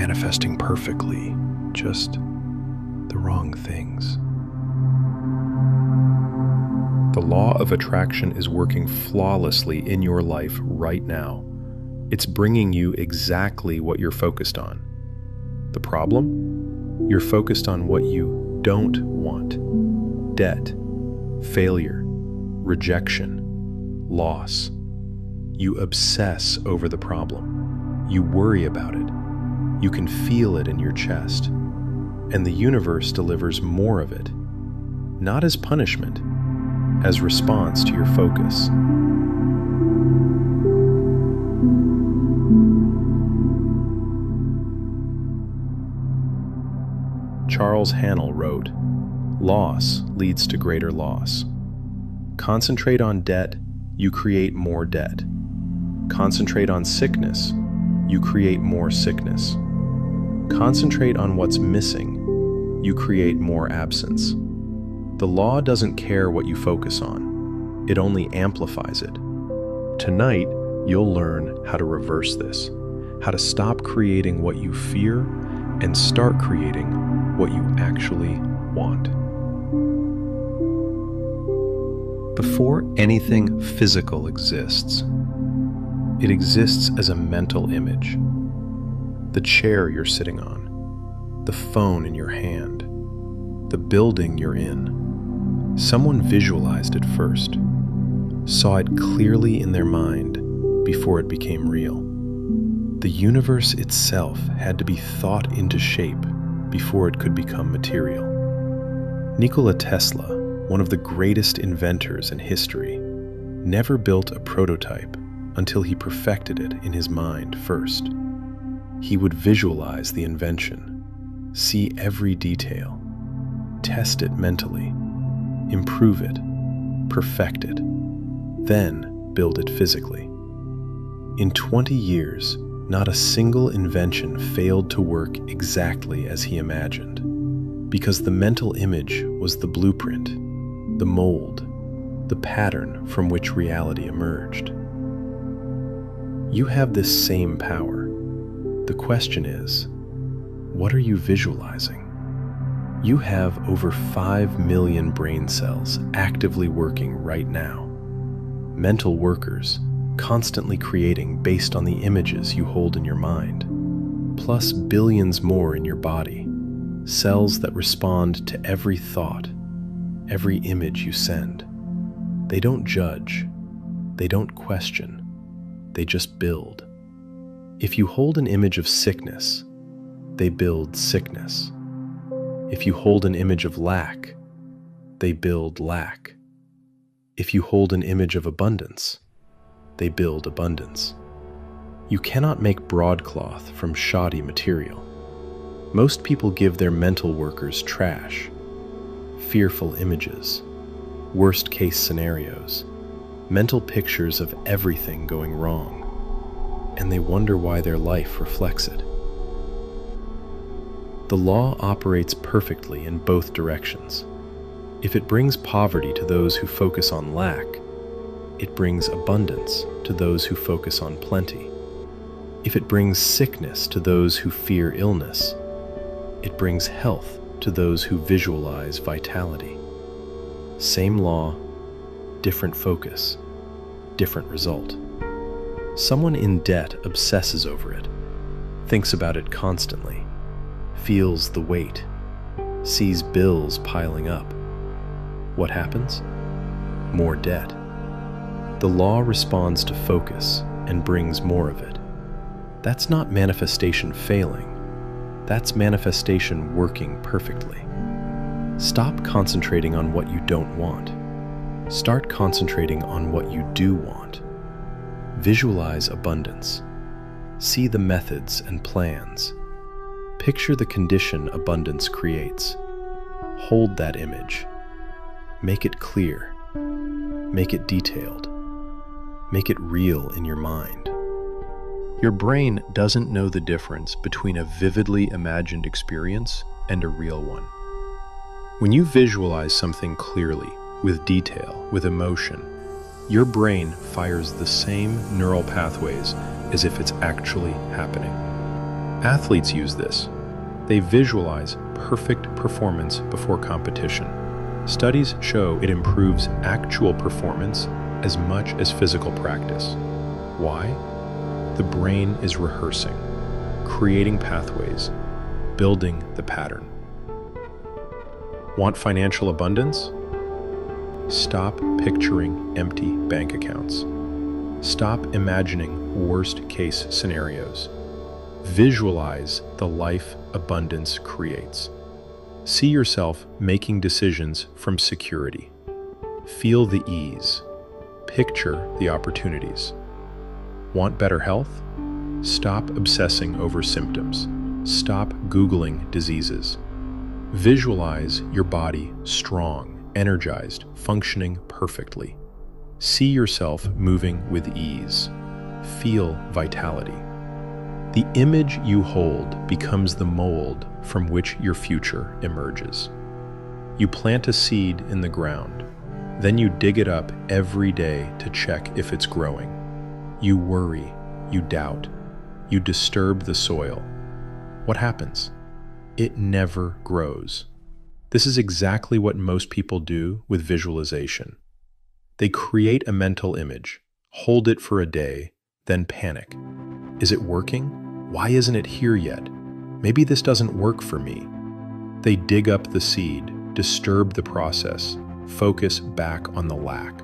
manifesting perfectly, just the wrong things. The law of attraction is working flawlessly in your life right now. It's bringing you exactly what you're focused on. The problem? You're focused on what you don't want. Debt, failure, rejection, loss. You obsess over the problem. You worry about it. You can feel it in your chest. And the universe delivers more of it, not as punishment, as response to your focus. Charles Haanel wrote, "Loss leads to greater loss. Concentrate on debt, you create more debt. Concentrate on sickness, you create more sickness. Concentrate on what's missing, you create more absence." The law doesn't care what you focus on. It only amplifies it. Tonight, you'll learn how to reverse this, how to stop creating what you fear and start creating what you actually want. Before anything physical exists, it exists as a mental image. The chair you're sitting on, the phone in your hand, the building you're in. Someone visualized it first, saw it clearly in their mind before it became real. The universe itself had to be thought into shape before it could become material. Nikola Tesla, one of the greatest inventors in history, never built a prototype until he perfected it in his mind first. He would visualize the invention, see every detail, test it mentally, improve it, perfect it, then build it physically. In 20 years, not a single invention failed to work exactly as he imagined, because the mental image was the blueprint, the mold, the pattern from which reality emerged. You have this same power. The question is, what are you visualizing? You have over 5 million brain cells actively working right now. Mental workers, constantly creating based on the images you hold in your mind, plus billions more in your body, cells that respond to every thought, every image you send. They don't judge, they don't question, they just build. If you hold an image of sickness, they build sickness. If you hold an image of lack, they build lack. If you hold an image of abundance, they build abundance. You cannot make broadcloth from shoddy material. Most people give their mental workers trash, fearful images, worst-case scenarios, mental pictures of everything going wrong, and they wonder why their life reflects it. The law operates perfectly in both directions. If it brings poverty to those who focus on lack, it brings abundance to those who focus on plenty. If it brings sickness to those who fear illness, it brings health to those who visualize vitality. Same law, different focus, different result. Someone in debt obsesses over it, thinks about it constantly, feels the weight, sees bills piling up. What happens? More debt. The law responds to focus and brings more of it. That's not manifestation failing. That's manifestation working perfectly. Stop concentrating on what you don't want. Start concentrating on what you do want. Visualize abundance. See the methods and plans. Picture the condition abundance creates. Hold that image. Make it clear. Make it detailed. Make it real in your mind. Your brain doesn't know the difference between a vividly imagined experience and a real one. When you visualize something clearly, with detail, with emotion, your brain fires the same neural pathways as if it's actually happening. Athletes use this. They visualize perfect performance before competition. Studies show it improves actual performance as much as physical practice. Why? The brain is rehearsing, creating pathways, building the pattern. Want financial abundance? Stop picturing empty bank accounts. Stop imagining worst-case scenarios. Visualize the life abundance creates. See yourself making decisions from security. Feel the ease. Picture the opportunities. Want better health? Stop obsessing over symptoms. Stop Googling diseases. Visualize your body strong, energized, functioning perfectly. See yourself moving with ease. Feel vitality. The image you hold becomes the mold from which your future emerges. You plant a seed in the ground, then you dig it up every day to check if it's growing. You worry, you doubt, you disturb the soil. What happens? It never grows. This is exactly what most people do with visualization. They create a mental image, hold it for a day, then panic. Is it working? Why isn't it here yet? Maybe this doesn't work for me. They dig up the seed, disturb the process, focus back on the lack.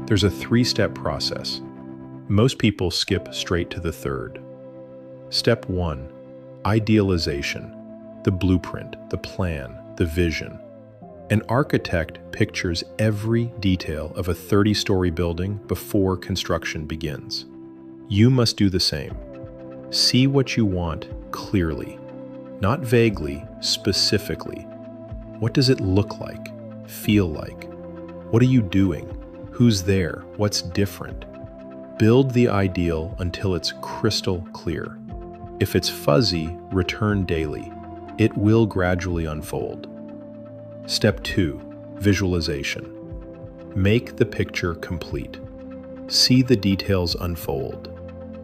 There's a 3-step process. Most people skip straight to the third. Step 1, idealization, the blueprint, the plan, the vision. An architect pictures every detail of a 30-story building before construction begins. You must do the same. See what you want clearly, not vaguely, specifically. What does it look like, feel like? What are you doing? Who's there? What's different? Build the ideal until it's crystal clear. If it's fuzzy, return daily. It will gradually unfold. Step 2, visualization. Make the picture complete. See the details unfold.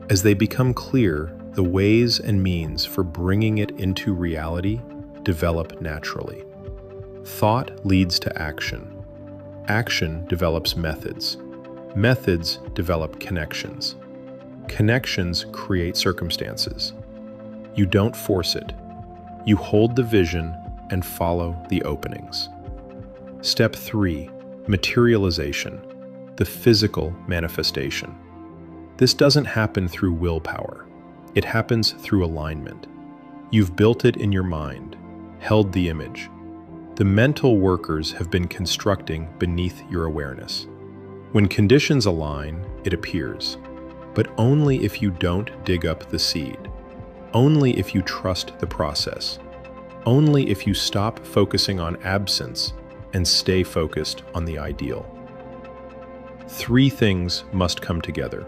As they become clear, the ways and means for bringing it into reality develop naturally. Thought leads to action. Action develops methods. Methods develop connections. Connections create circumstances. You don't force it. You hold the vision and follow the openings. Step 3, materialization, the physical manifestation. This doesn't happen through willpower. It happens through alignment. You've built it in your mind, held the image. The mental workers have been constructing beneath your awareness. When conditions align, it appears, but only if you don't dig up the seed, only if you trust the process, only if you stop focusing on absence and stay focused on the ideal. 3 things must come together: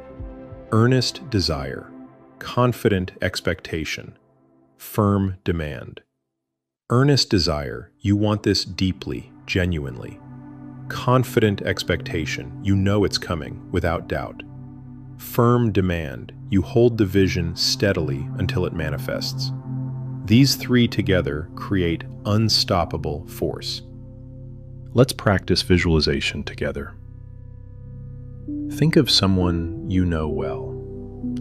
earnest desire, confident expectation, firm demand. Earnest desire, you want this deeply, genuinely. Confident expectation, you know it's coming without doubt. Firm demand, you hold the vision steadily until it manifests. These 3 together create unstoppable force. Let's practice visualization together. Think of someone you know well,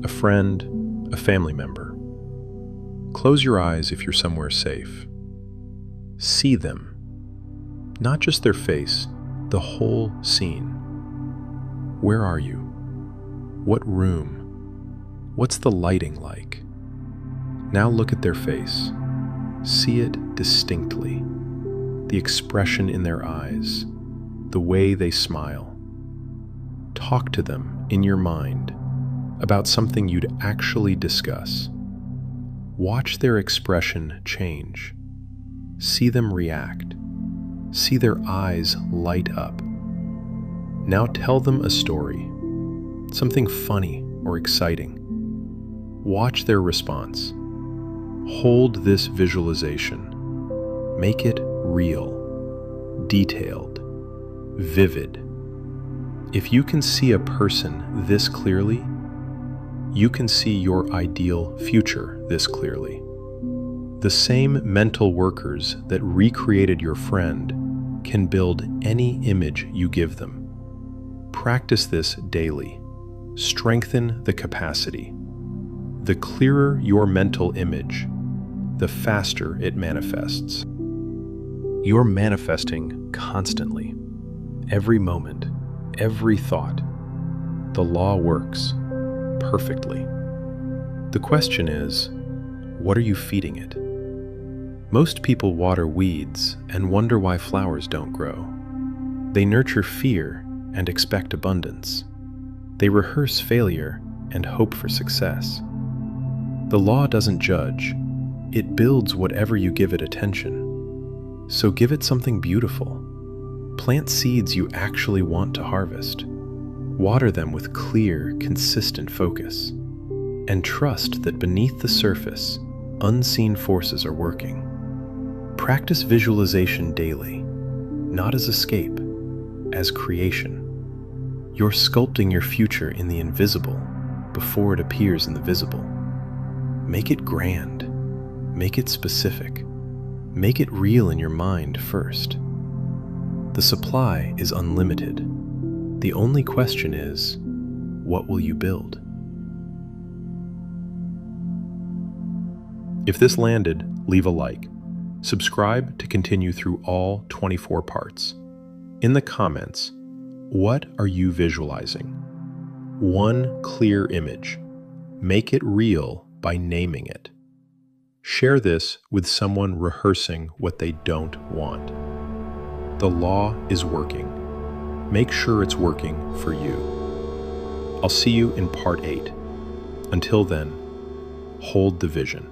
a friend, a family member. Close your eyes if you're somewhere safe. See them, not just their face, the whole scene. Where are you? What room? What's the lighting like? Now look at their face. See it distinctly. The expression in their eyes, the way they smile. Talk to them in your mind about something you'd actually discuss. Watch their expression change. See them react. See their eyes light up. Now tell them a story, something funny or exciting. Watch their response. Hold this visualization. Make it real, detailed, vivid. If you can see a person this clearly, you can see your ideal future this clearly. The same mental workers that recreated your friend can build any image you give them. Practice this daily. Strengthen the capacity. The clearer your mental image, the faster it manifests. You're manifesting constantly. Every moment, every thought. The law works perfectly. The question is, what are you feeding it? Most people water weeds and wonder why flowers don't grow. They nurture fear and expect abundance. They rehearse failure and hope for success. The law doesn't judge. It builds whatever you give it attention. So give it something beautiful. Plant seeds you actually want to harvest. Water them with clear, consistent focus. And trust that beneath the surface, unseen forces are working. Practice visualization daily, not as escape, as creation. You're sculpting your future in the invisible before it appears in the visible. Make it grand. Make it specific. Make it real in your mind first. The supply is unlimited. The only question is, what will you build? If this landed, leave a like. Subscribe to continue through all 24 parts. In the comments, what are you visualizing? One clear image. Make it real by naming it. Share this with someone rehearsing what they don't want. The law is working. Make sure it's working for you. I'll see you in part 8. Until then, hold the vision.